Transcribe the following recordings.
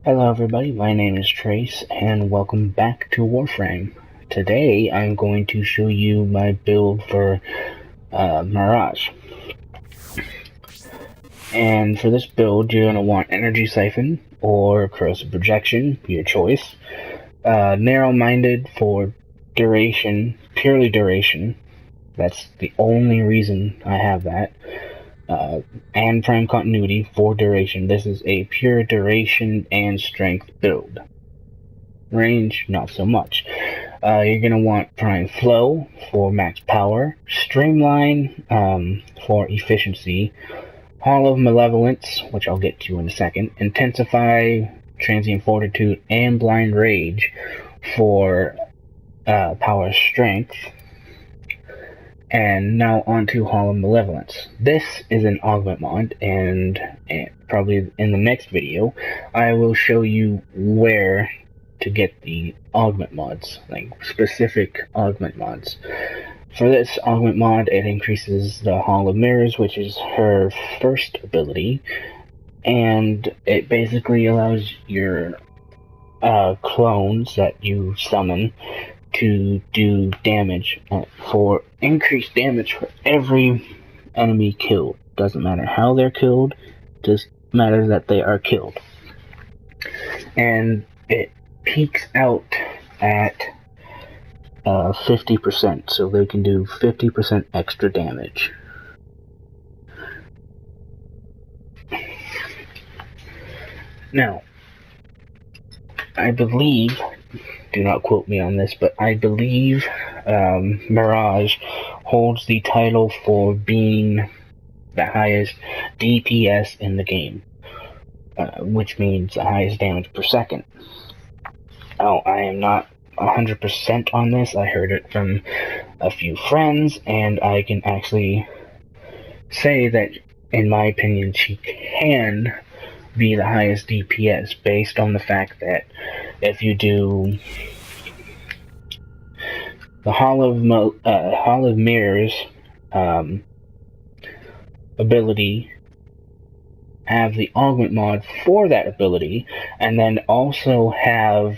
Hello everybody, my name is Trace and welcome back to Warframe. Today I'm going to show you my build for Mirage. And for this build you're going to want Energy Siphon or Corrosive Projection, your choice. Narrow-minded for duration, purely duration. That's the only reason I have that. And Prime Continuity for duration. This is a pure duration and strength build. Range, not so much. You're going to want Prime Flow for max power, Streamline for efficiency, Hall of Malevolence, which I'll get to in a second, Intensify, Transient Fortitude, and Blind Rage for power strength. And now onto Hall of Malevolence. This is an augment mod, and probably in the next video, I will show you where to get the augment mods, like specific augment mods. For this augment mod, it increases the Hall of Mirrors, which is her first ability, and it basically allows your clones that you summon to do damage for increased damage for every enemy killed. Doesn't matter how they're killed, just matters that they are killed. And it peaks out at 50%, so they can do 50% extra damage. Now, I believe, do not quote me on this, but I believe Mirage holds the title for being the highest DPS in the game, which means the highest damage per second. Oh, I am not 100% on this. I heard it from a few friends, and I can actually say that, in my opinion, she can be the highest DPS based on the fact that if you do the Hall of Mirrors ability, have the augment mod for that ability, and then also have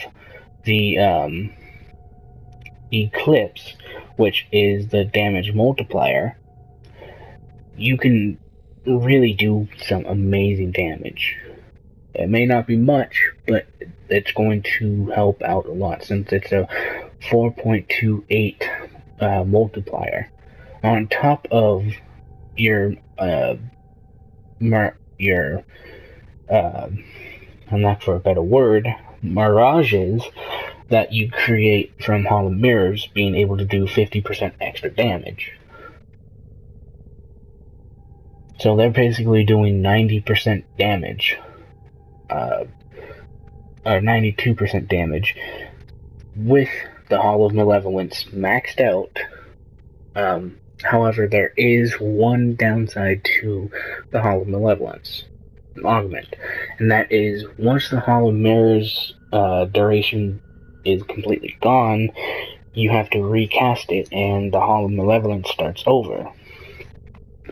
the Eclipse, which is the damage multiplier, you can really do some amazing damage. It may not be much, but it's going to help out a lot since it's a 4.28 multiplier. On top of your I'm not for a better word, mirages that you create from Hall of Mirrors being able to do 50% extra damage. So they're basically doing 90% damage. Or 92% damage with the Hall of Malevolence maxed out. However, there is one downside to the Hall of Malevolence augment, and that is once the Hall of Mirrors duration is completely gone, you have to recast it and the Hall of Malevolence starts over.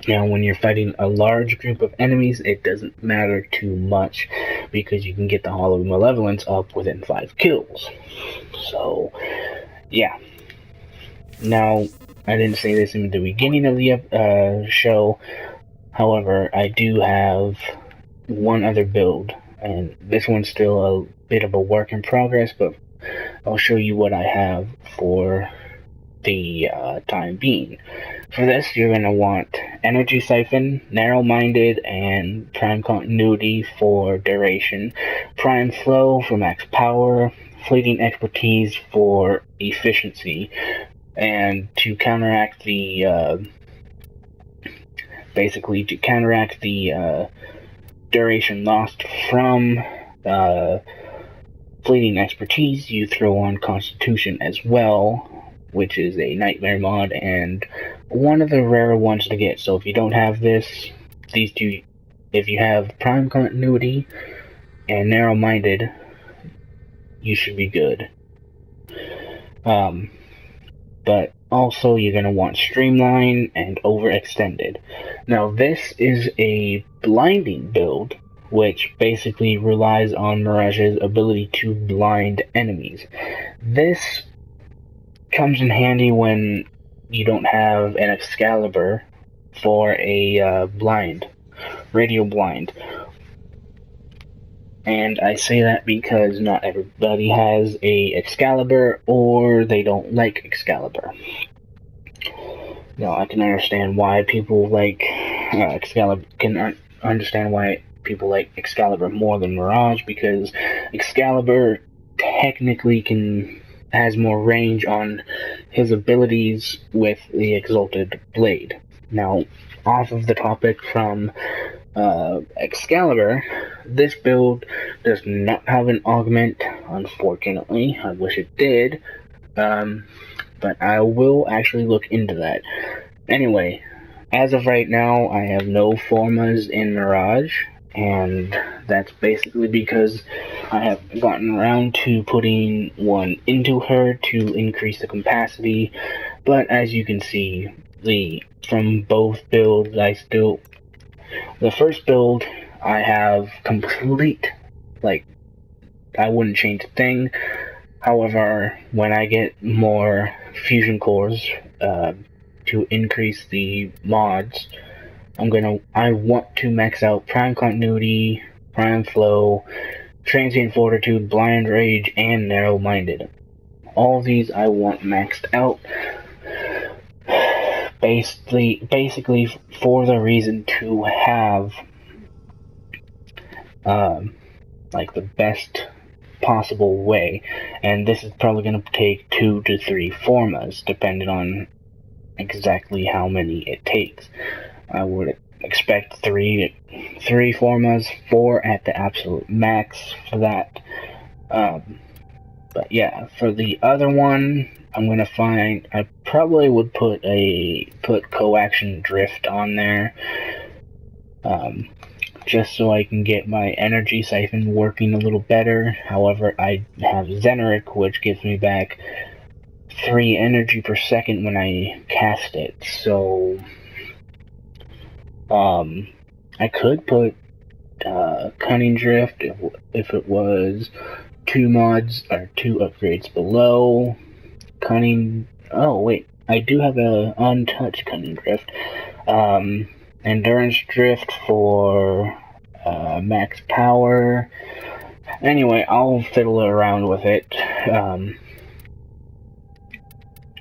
Now, when you're fighting a large group of enemies, it doesn't matter too much because you can get the Hall of Malevolence up within 5 kills. So, yeah. Now, I didn't say this in the beginning of the show. However, I do have one other build, and this one's still a bit of a work in progress, but I'll show you what I have for the time being. For this, you're going to want Energy Siphon, Narrow-minded, and Prime Continuity for duration, Prime Flow for max power, Fleeting Expertise for efficiency, and to counteract the duration lost from Fleeting Expertise, you throw on Constitution as well, which is a nightmare mod and one of the rarer ones to get. So if you don't have these two, if you have Prime Continuity and Narrow-minded, you should be good. But also you're going to want Streamline and Overextended. Now this is a blinding build, which basically relies on Mirage's ability to blind enemies. This comes in handy when you don't have an Excalibur for a radio blind. And I say that because not everybody has a Excalibur, or they don't like Excalibur. Now, I can understand why people like Excalibur, understand why people like Excalibur more than Mirage, because Excalibur technically has more range on his abilities with the Exalted Blade. Now, off of the topic from Excalibur, this build does not have an augment, unfortunately. I wish it did, but I will actually look into that. Anyway, as of right now, I have no formas in Mirage, and that's basically because I have gotten around to putting one into her to increase the capacity. But as you can see, from both builds, the first build I have complete, I wouldn't change a thing. However, when I get more fusion cores to increase the mods, I want to max out Prime Continuity, Prime Flow, Transient Fortitude, Blind Rage, and Narrow Minded. All these I want maxed out, basically for the reason to have the best possible way. And this is probably going to take 2 to 3 formas, depending on exactly how many it takes. I would expect 3 formas, 4 at the absolute max for that. But yeah, for the other one, I probably would put Coaction Drift on there, just so I can get my energy siphon working a little better. However, I have Zeneric, which gives me back 3 energy per second when I cast it, so I could put Cunning Drift if it was 2 mods or 2 upgrades below. Oh wait, I do have a untouched Cunning Drift. Endurance Drift for max power. Anyway, I'll fiddle around with it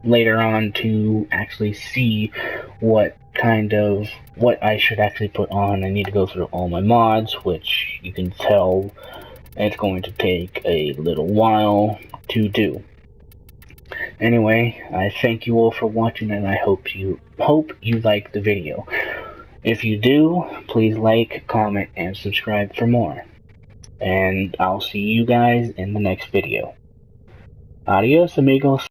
later on to actually see what I should actually put on. I need to go through all my mods, which you can tell it's going to take a little while to do. Anyway, I thank you all for watching, and I hope you like the video. If you do, please like, comment, and subscribe for more. And I'll see you guys in the next video. Adios, amigos.